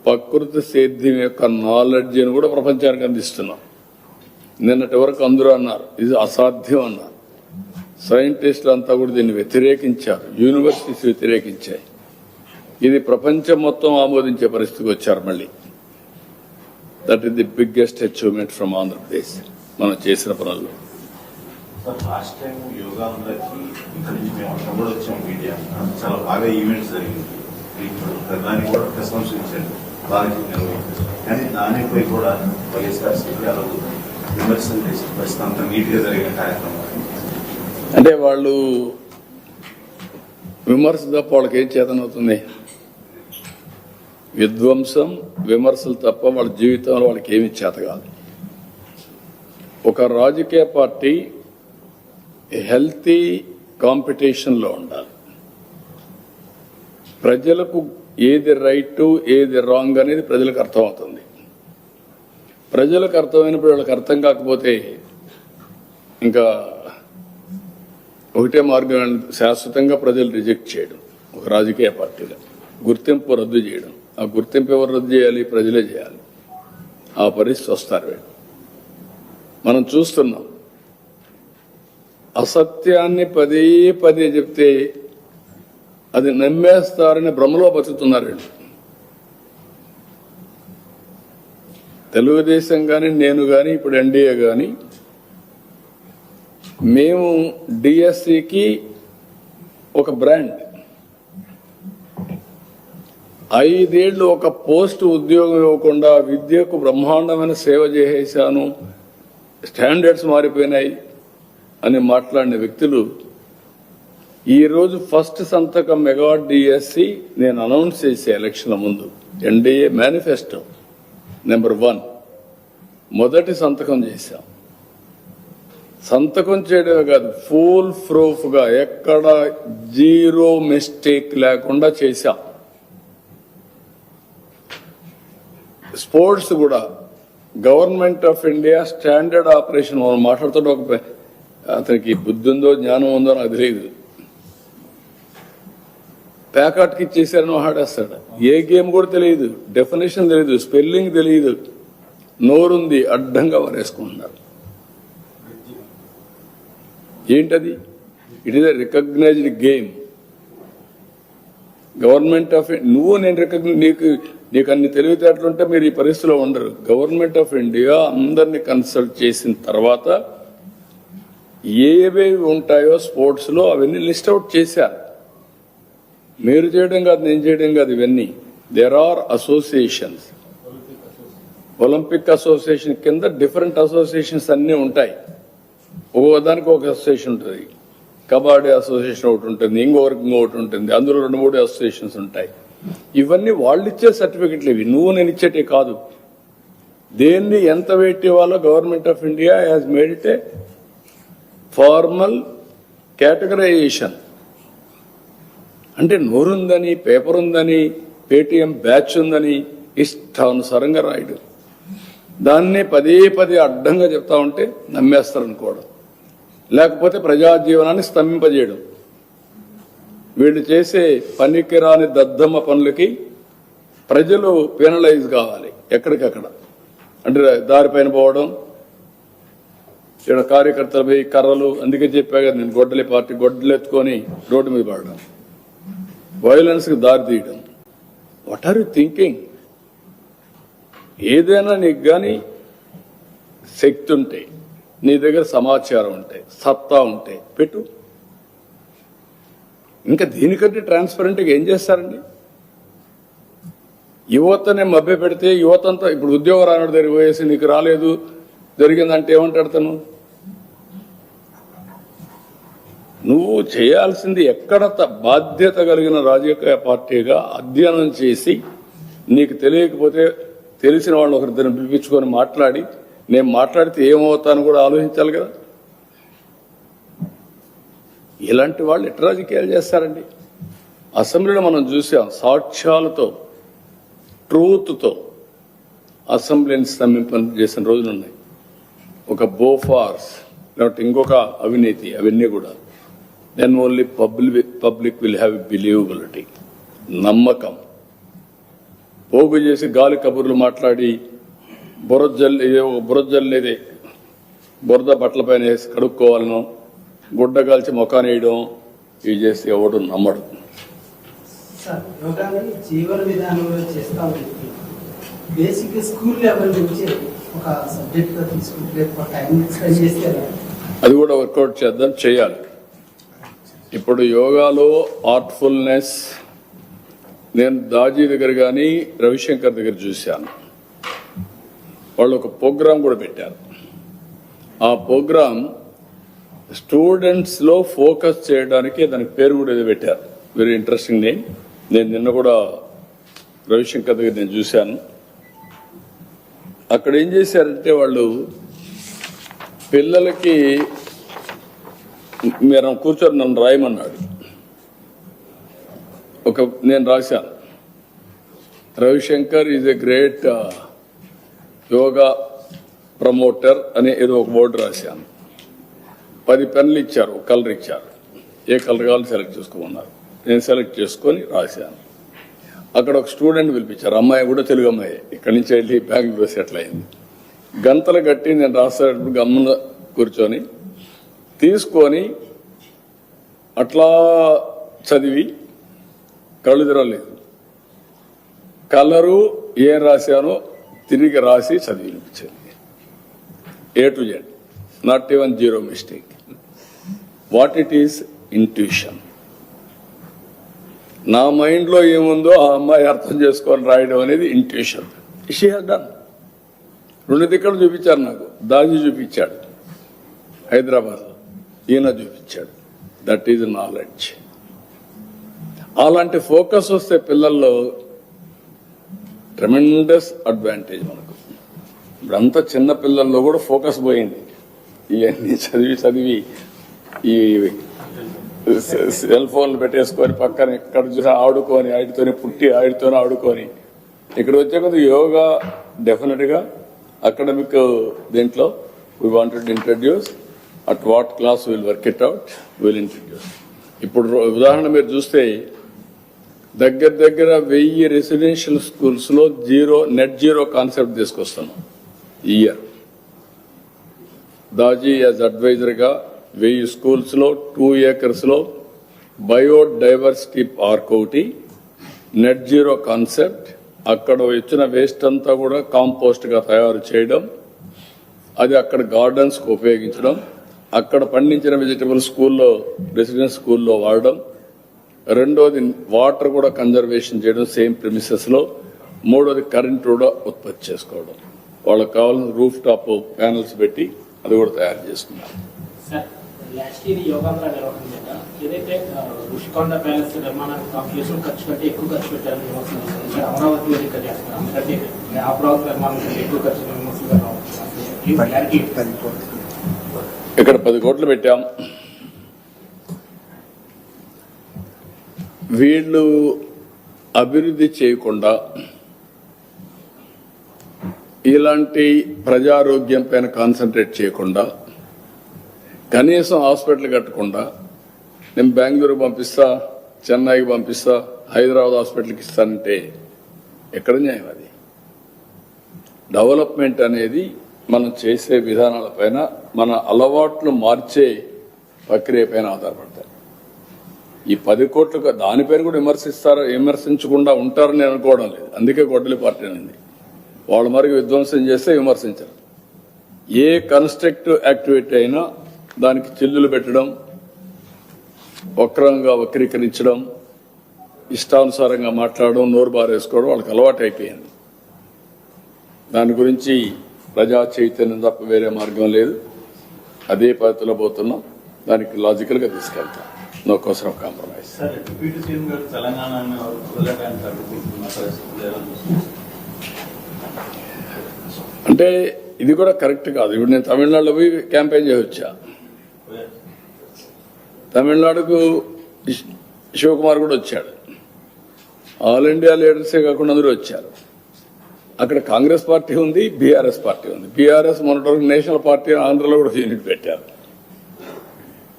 ప్రకృతి సేద్యం యొక్క నాలెడ్జ్ని కూడా ప్రపంచానికి అందిస్తున్నాం. నిన్నటి వరకు అందరూ అన్నారు ఇది అసాధ్యం అన్నారు. సైంటిస్టులు అంతా కూడా దీన్ని వ్యతిరేకించారు, యూనివర్సిటీస్ వ్యతిరేకించాయి. ఇది ప్రపంచం మొత్తం ఆమోదించే పరిస్థితికి వచ్చారు. మళ్ళీ that is the biggest achievement from Andhra Pradesh మనం చేసిన పనుల్లో. లాస్ట్ టైం యోగా అందరికి ఇక్కడ నుంచి మేము అక్కడ కూడా వచ్చాము. మీడియా చాలా బాగా ఈవెంట్స్ జరిగింది. ప్రధాని కూడా ప్రశంసించాడు బాగా నిర్వహించారు. కానీ దానిపై కూడా వైఎస్ఆర్సీపీ ఆ రోజు విమర్శలు చేసి ప్రస్తుతం అంత నీట్ గా జరిగిన కార్యక్రమం. అంటే వాళ్ళు విమర్శ తప్ప వాళ్ళకి ఏం చేతనవుతుంది? విధ్వంసం, విమర్శలు తప్ప వాళ్ళ జీవితంలో వాళ్ళకి ఏమి చేత కాదు. ఒక రాజకీయ పార్టీ హెల్తీ కాంపిటీషన్లో ఉండాలి. ప్రజలకు ఏది రైట్, ఏది రాంగ్ అనేది ప్రజలకు అర్థమవుతుంది. ప్రజలకు అర్థమైనప్పుడు వాళ్ళకి అర్థం కాకపోతే ఇంకా ఒకటే మార్గం, శాశ్వతంగా ప్రజలు రిజెక్ట్ చేయడం. ఒక రాజకీయ పార్టీలో గుర్తింపు రద్దు చేయడం. ఆ గుర్తింపు ఎవరు రద్దు చేయాలి? ప్రజలే చేయాలి. ఆ పరిస్థితి వస్తారు వీళ్ళు. మనం చూస్తున్నాం అసత్యాన్ని పదే పదే చెప్తే అది నమ్మేస్తారని భ్రమలో బతుకుతున్నారు వీళ్ళు. తెలుగుదేశం కానీ నేను కానీ ఇప్పుడు ఎన్డీఏ కానీ మేము డిఎస్సికి ఒక బ్రాండ్ 5 ఏళ్లు ఒక పోస్ట్ ఉద్యోగం ఇవ్వకుండా విద్యకు బ్రహ్మాండమైన సేవ చేసేశాను, స్టాండర్డ్స్ మారిపోయినాయి అని మాట్లాడిన వ్యక్తులు ఈరోజు ఫస్ట్ సంతకం మెగా డిఎస్సి నేను అనౌన్స్ చేసే ఎలక్షన్ల ముందు ఎన్డీఏ మేనిఫెస్టో నెంబర్ 1 మొదటి సంతకం చేశాం. సంతకం చేయడమే కాదు, ఫుల్ ప్రూఫ్ గా ఎక్కడ జీరో మిస్టేక్ లేకుండా చేశాం. స్పోర్ట్స్ కూడా government of India standard operation మనం మాట్లాడుతుంటే ఒక అతనికి బుద్ధి ఉందో జ్ఞానం ఉందో నాకు తెలియదు, ప్యాకాట్కి ఇచ్చేసారని ఆడేస్తాడు. ఏ గేమ్ కూడా తెలియదు, డెఫినేషన్ తెలియదు, స్పెల్లింగ్ తెలియదు, నోరుంది అడ్డంగా వారేసుకుంటున్నారు. ఏంటది? It is a recognised game. Government of నువ్వు నేను నీకు అన్ని తెలివితేటలుంటే మీరు ఈ పరిస్థితిలో ఉండరు. గవర్నమెంట్ ఆఫ్ ఇండియా అందరినీ కన్సల్ట్ చేసిన తర్వాత ఏవేవి ఉంటాయో స్పోర్ట్స్ లో అవన్నీ లిస్ట్ అవుట్ చేశారు. మీరు చేయడం కాదు, నేను చేయడం కాదు, ఇవన్నీ there are associations. Olympic association కింద డిఫరెంట్ అసోసియేషన్స్ అన్నీ ఉంటాయి. ఒక్కొక్కదానికి ఒక అసోసియేషన్ ఉంటుంది. కబడ్డీ అసోసియేషన్ ఒకటి ఉంటుంది, ఇంకొకటి ఉంటుంది, అందులో 2-3 అసోసియేషన్స్ ఉంటాయి. ఇవన్నీ వాళ్ళు ఇచ్చే సర్టిఫికెట్లు, ఇవి నువ్వు నేను ఇచ్చేటే కాదు. దేన్ని ఎంత వెయిట్ ఇవ్వాలో government of India has made it A formal categorisation. అంటే నోరుందని, పేపర్ ఉందని, పేటీఎం బ్యాచ్ ఉందని ఇష్టానుసారంగా రాయడు. దాన్నే పదే అడ్డంగా చెప్తా ఉంటే నమ్మేస్తారనుకోవడం, లేకపోతే ప్రజా జీవనాన్ని స్తంభింపజేయడం. వీళ్ళు చేసే పనికిరాని దద్దమ్మ పనులకి ప్రజలు పెనలైజ్ కావాలి ఎక్కడికక్కడ. అంటే దారిపైన పోవడం, ఇక్కడ కార్యకర్తలపై కర్రలు, అందుకే చెప్పా కదా నేను, గొడ్డలి పార్టీ గొడ్డలు ఎత్తుకొని రోడ్డు మీద పడడం, వైలెన్స్ కి దారి తీయడం. What are you thinking? ఏదైనా నీకు కానీ శక్తి ఉంటే, నీ దగ్గర సమాచారం ఉంటే, సత్తా ఉంటే పెట్టు. ఇంకా దీనికంటే ట్రాన్స్పరెంట్గా ఏం చేస్తారండి? యువతనే మభ్య పెడితే యువతంతా ఇప్పుడు ఉద్యోగ రానడు దగ్గర పోయేసి నీకు రాలేదు జరిగిందంటే ఏమంటాడు తను? నువ్వు చేయాల్సింది ఎక్కడ బాధ్యత కలిగిన రాజకీయ పార్టీగా అధ్యయనం చేసి, నీకు తెలియకపోతే తెలిసిన వాళ్ళు ఒకరిద్దరిని పిలిపించుకొని మాట్లాడి, నేను మాట్లాడితే ఏమవుతాను కూడా ఆలోచించాలి కదా. ఇలాంటి వాళ్ళు ఎట్లా రాజకీయాలు చేస్తారండి? అసెంబ్లీలో మనం చూసాం, సాక్ష్యాలతో, ట్రూత్తో అసెంబ్లీని స్తంభింప చేసిన రోజులు ఉన్నాయి. ఒక బోఫార్స్ లేకపోతే ఇంకొక అవినీతి, అవన్నీ కూడా then only public will have believability, నమ్మకం. పోగు చేసి గాలి కబుర్లు మాట్లాడి బురజల్లేదే బురద బట్టల పైన వేసి కడుక్కోవాలను, గుడ్డ కాల్చి ముఖాన్ని వేయడం, ఇవి చేసి ఎవడు నమ్మడు. జీవన విధానంలో చేస్తా బేసిక్ స్కూల్ లెవెల్ నుంచి ఒక సబ్జెక్ట్ గా తీసుకుంటే టైం స్పెండ్ చేస్తే అది కూడా వర్కౌట్ చేద్దాం, చేయాలి. ఇప్పుడు యోగాలో ఆర్ట్ఫుల్నెస్ నేను దాజీ దగ్గర కానీ రవిశంకర్ దగ్గర చూశాను. వాళ్ళు ఒక ప్రోగ్రాం కూడా పెట్టారు. ఆ ప్రోగ్రాం స్టూడెంట్స్ లో ఫోకస్ చేయడానికి దానికి పేరు కూడా ఏదో పెట్టారు. Very interesting name. నేను నిన్న కూడా రవిశంకర్ దగ్గర నేను చూశాను. అక్కడ ఏం చేశారంటే వాళ్ళు పిల్లలకి మీరు కూర్చొని నన్ను రాయమన్నాడు. నేను రాశాను, Ravishankar is a great yoga promoter అని ఏదో ఒక బోర్డు రాశాను. 10 పెన్నులు ఇచ్చారు, ఒక కలర్ ఇచ్చారు, ఏ కలర్ కావాలో సెలెక్ట్ చేసుకోమన్నారు. నేను సెలెక్ట్ చేసుకొని రాశాను. అక్కడ ఒక స్టూడెంట్ పిలిపించారు, అమ్మాయి కూడా తెలుగు అమ్మాయి, ఇక్కడి నుంచి వెళ్ళి బెంగళూరు సెటిల్ అయింది. గంతలు కట్టి నేను రాసేటప్పుడు గమ్మున కూర్చొని తీసుకొని అట్లా చదివి కళ్ళు తిరగలేదు. కలరు ఏం రాశానో తిరిగి రాసి చదివించింది. A to Z, not even zero mistake. What it is? Intuition. నా మైండ్లో ఏముందో ఆ అమ్మాయి అర్థం చేసుకొని రాయడం అనేది ఇంట్యూషన్. She has done. 2 దిక్కలు చూపించారు నాకు. దాజీ చూపించాడు హైదరాబాద్, ఈయన చూపించాడు. That is knowledge. అలాంటి ఫోకస్ వస్తే పిల్లల్లో ట్రెమెండస్ అడ్వాంటేజ్ మనకు. ఇప్పుడంతా చిన్న పిల్లల్లో కూడా ఫోకస్ పోయింది. ఇవన్నీ చదివి ఈ సెల్ ఫోన్లు పెట్టేసుకొని పక్కన ఎక్కడ చూసి ఆడుకొని ఆడితోనే పుట్టి ఆడితోనే ఆడుకొని ఇక్కడ వచ్చే కొద్ది యోగా డెఫినెట్ గా అకాడమిక్ దీంట్లో we wanted introduce. At what class will work it out, will introduce. ఇప్పుడు ఉదాహరణ మీరు చూస్తే దగ్గర 1000 రెసిడెన్షియల్ స్కూల్స్ లో నెట్ జీరో కాన్సెప్ట్ తీసుకొస్తున్నాం ఈ ఇయర్. దాజీ యాజ్ అడ్వైజర్ గా 1000 స్కూల్స్ లో 2 acres లో బయోడైవర్సిటీ పార్క్ ఒకటి, నెట్ జీరో కాన్సెప్ట్. అక్కడ వచ్చిన వేస్ట్ అంతా కూడా కాంపోస్ట్ గా తయారు చేయడం, అది అక్కడ గార్డెన్స్ కు ఉపయోగించడం, అక్కడ పండించిన వెజిటబుల్ స్కూల్లో రెసిడెన్స్ స్కూల్లో వాడడం. రెండోది వాటర్ కూడా కన్జర్వేషన్ చేయడం సేమ్ ప్రిమిసెస్ లో. మూడోది కరెంట్ కూడా ఉత్పత్తి చేసుకోవడం. వాళ్ళకి కావాల్సిన రూఫ్ టాప్ ప్యానల్స్ పెట్టి అది కూడా తయారు చేసుకున్నారు. లాస్ట్ ఇయర్ యోగాంధ్ర నిర్వహణ మీద ఏదైతే ఋషికొండ ప్యాలెస్ నిర్మాణానికి కాంపిటీషన్ ఖర్చు కంటే ఎక్కువ ఖర్చు పెట్టారని విమర్శలు వస్తున్నాయి. అమరావతి మీద ఇక్కడ చేస్తున్నారు. అందుకంటే ఆ ప్రాజెక్ట్ నిర్మాణం కంటే ఎక్కువ ఖర్చు విమర్శలుగా రావచ్చు. ఇక్కడ 10 కోట్లు పెట్టాం. వీళ్ళు అభివృద్ధి చేయకుండా ఇలాంటి ప్రజారోగ్యం పైన కాన్సన్ట్రేట్ చేయకుండా కనీసం హాస్పిటల్ కట్టకుండా నేను బెంగళూరు పంపిస్తా, చెన్నైకి పంపిస్తా, హైదరాబాద్ హాస్పిటల్కి ఇస్తానంటే ఎక్కడ న్యాయం? అది డెవలప్మెంట్ అనేది మనం చేసే విధానాల పైన, మన అలవాట్లు మార్చే ప్రక్రియ పైన ఆధారపడతాయి. ఈ 10 కోట్లు దానిపైన కూడా విమర్శించకుండా ఉంటారని అనుకోవడం లేదు. అందుకే గొడ్డలి పార్టీ అనేది వాళ్ళు మరి విధ్వంసం చేస్తే విమర్శించరు. ఏ కన్స్ట్రక్టివ్ యాక్టివిటీ అయినా దానికి చిల్లులు పెట్టడం, వక్రంగా వక్రీకరించడం, ఇష్టానుసారంగా మాట్లాడడం, నోరు బారేసుకోవడం వాళ్ళకి అలవాటు అయిపోయింది. దాని గురించి ప్రజా చైతన్యం తప్ప వేరే మార్గం లేదు. అదే పద్ధతిలో పోతున్నాం. దానికి లాజికల్ గా తీసుకెళ్తాం. నో కోసరం కాంప్రమైజ్. అంటే ఇది కూడా కరెక్ట్ కాదు. ఇప్పుడు నేను తమిళనాడులో పోయి క్యాంపెయిన్ చేసి వచ్చా. తమిళనాడుకు శివకుమార్ కూడా వచ్చాడు. ఆల్ ఇండియా లీడర్సే కాకుండా అందరూ వచ్చారు. అక్కడ కాంగ్రెస్ పార్టీ ఉంది, బీఆర్ఎస్ పార్టీ ఉంది. బీఆర్ఎస్ మొన్నటి నేషనల్ పార్టీ ఆంధ్రలో కూడా యూనిట్ పెట్టారు.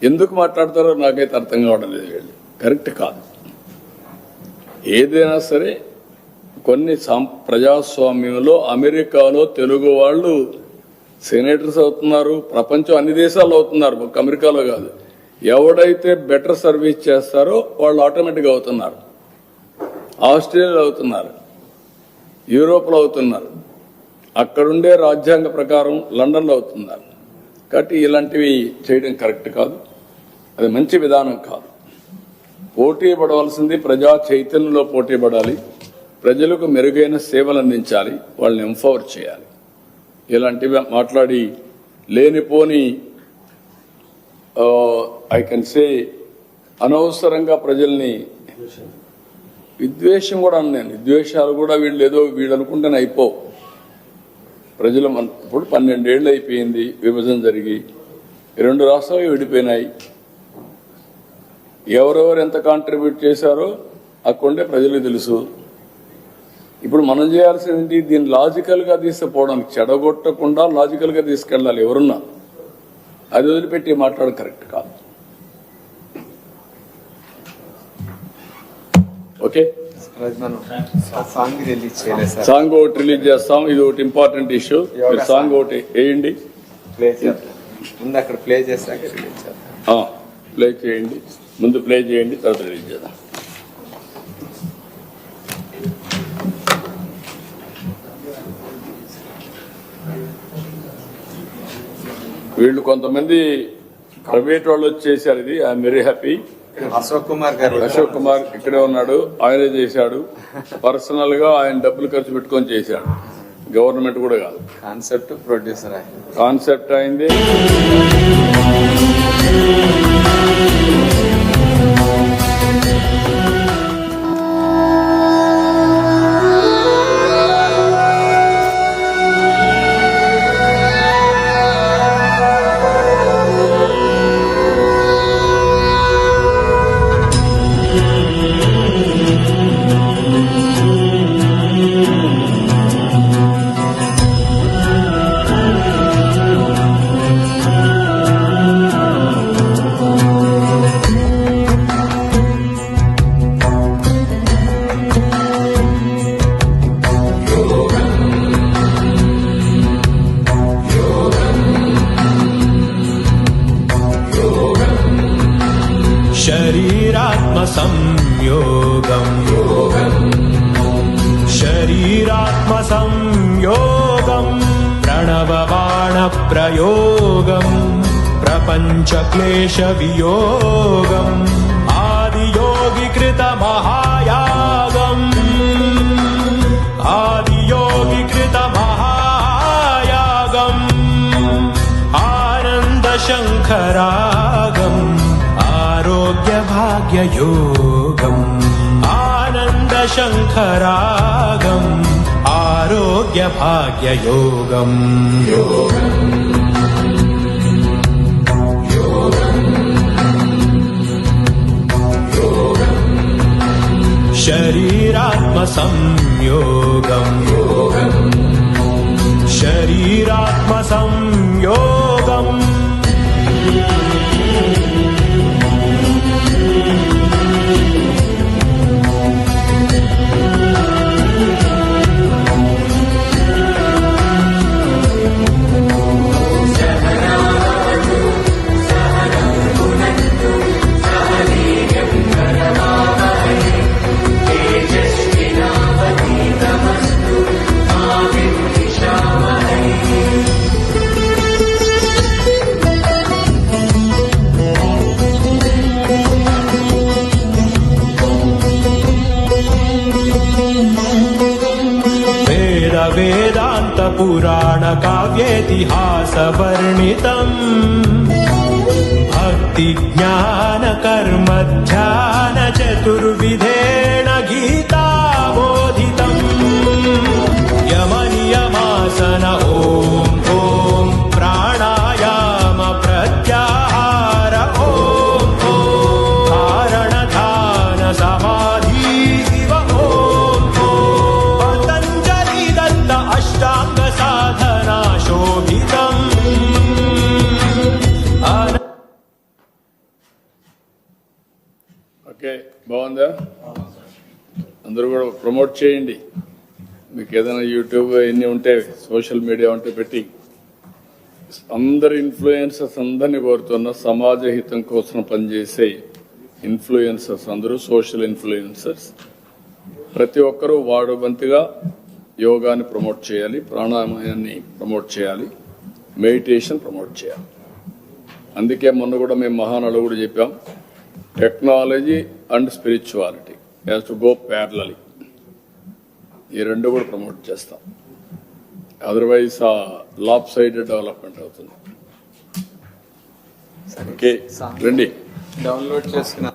ఎందుకు మాట్లాడతారో నాకైతే అర్థం కావడం లేదు. వీళ్ళు కరెక్ట్ కాదు. ఏదైనా సరే కొన్ని ప్రజాస్వామ్యంలో అమెరికాలో తెలుగు వాళ్ళు సెనేటర్స్ అవుతున్నారు. ప్రపంచం అన్ని దేశాల్లో అవుతున్నారు, ఒక అమెరికాలో కాదు. ఎవడైతే బెటర్ సర్వీస్ చేస్తారో వాళ్ళు ఆటోమేటిక్గా అవుతున్నారు. ఆస్ట్రేలియాలో అవుతున్నారు, యూరోప్లో అవుతున్నారు, అక్కడుండే రాజ్యాంగ ప్రకారం లండన్లో అవుతున్నారు. కాబట్టి ఇలాంటివి చేయడం కరెక్ట్ కాదు. అది మంచి విధానం కాదు. పోటీ పడవలసింది ప్రజా చైతన్యంలో పోటీ పడాలి. ప్రజలకు మెరుగైన సేవలు అందించాలి, వాళ్ళని ఎంపవర్ చేయాలి. ఇలాంటివి మాట్లాడి లేనిపోని ఐ కెన్ సే అనవసరంగా ప్రజల్ని విద్వేషం కూడా అన్నాను. విద్వేషాలు కూడా వీళ్ళు అనుకుంటేనే అయిపోవు. ప్రజలు ఇప్పుడు 12 ఏళ్ళు అయిపోయింది విభజన జరిగి, 2 రాష్ట్రాలు విడిపోయినాయి. ఎవరెవరు ఎంత కాంట్రిబ్యూట్ చేశారో అక్కడే ప్రజలకు తెలుసు. ఇప్పుడు మనం చేయాల్సింది దీన్ని లాజికల్ గా తీసుకుపోవడానికి, చెడగొట్టకుండా లాజికల్ గా తీసుకెళ్లాలి. ఎవరున్నా అది వదిలిపెట్టి మాట్లాడడం కరెక్ట్ కాదు. ఓకే, మనం సాంగ్ రిలీజ్ చేయలేదు సార్. సాంగ్ ఒకటి రిలీజ్ చేస్తాం. ఇది ఒకటి ఇంపార్టెంట్ ఇష్యూ. మీరు సాంగ్ ఒకటి వేయండి, ప్లే చేద్దాం. ముందు అక్కడ ప్లే చేస్తాక రిలీజ్ చేద్దాం. ప్లే చేయండి, ముందు ప్లే చేయండి, తర్వాత రిలీజ్ చేద్దాం. వీళ్ళు కొంతమంది ప్రైవేట్ వాళ్ళు వచ్చేసారు. ఇది I'm very happy. Ashok Kumar గారు అశోక్ కుమార్ ఇక్కడే ఉన్నాడు, ఆయనే చేశాడు. పర్సనల్ గా ఆయన డబ్బులు ఖర్చు పెట్టుకొని చేశాడు, గవర్నమెంట్ కూడా కాదు. కాన్సెప్ట్ ప్రొడ్యూసర్ ఆయన. కాన్సెప్ట్ అయింది. शरीरात्मसंयोगम् प्रणवबाणप्रयोगम् प्रपञ्चक्लेशवियोगम् आदियोगिकृतमहायागम् आनन्दशङ्खरागम् आरोग्यभाग्ययोगम् आनन्दशङ्खरागम् आरोग्यभाग्ययोगम् शरीरात्मसंयोगम् शरीरात्मसंयोगम् वेदांत पुराण काव्येतिहासवर्णितम् भक्ति ज्ञान कर्म ध्यान चतुर्विधेन गीता बोधितम् यमनियमासन ओम ओम प्राणायाम प्रत्याहार ओम ओम धारण ध्यान समाधि इव ओम पतञ्जलि दत्त अष्टांग साधना शोभितम् ఓకే, బాగుందా? అందరూ కూడా ప్రమోట్ చేయండి. మీకు ఏదైనా యూట్యూబ్ ఎన్ని ఉంటే, సోషల్ మీడియా ఉంటే పెట్టి అందరు ఇన్ఫ్లుయెన్సర్స్ అందరినీ కోరుతున్న సమాజ హితం కోసం పనిచేసే ఇన్ఫ్లుయెన్సర్స్ అందరూ సోషల్ ఇన్ఫ్లుయెన్సర్స్ ప్రతి ఒక్కరూ వాడు వంతుగా యోగాని ప్రమోట్ చేయాలి, ప్రాణాయామాన్ని ప్రమోట్ చేయాలి, మెడిటేషన్ ప్రమోట్ చేయాలి. అందుకే మొన్న కూడా మేము మహానాడు కూడా చెప్పాం, technology and spirituality has to go parallelly. ఈ రెండు కూడా ప్రమోట్ చేస్తాం, అదర్వైజ్ లాప్ సైడెడ్ డెవలప్మెంట్ అవుతుంది. ఓకే రండి. డౌన్లోడ్ చేసుకున్నా.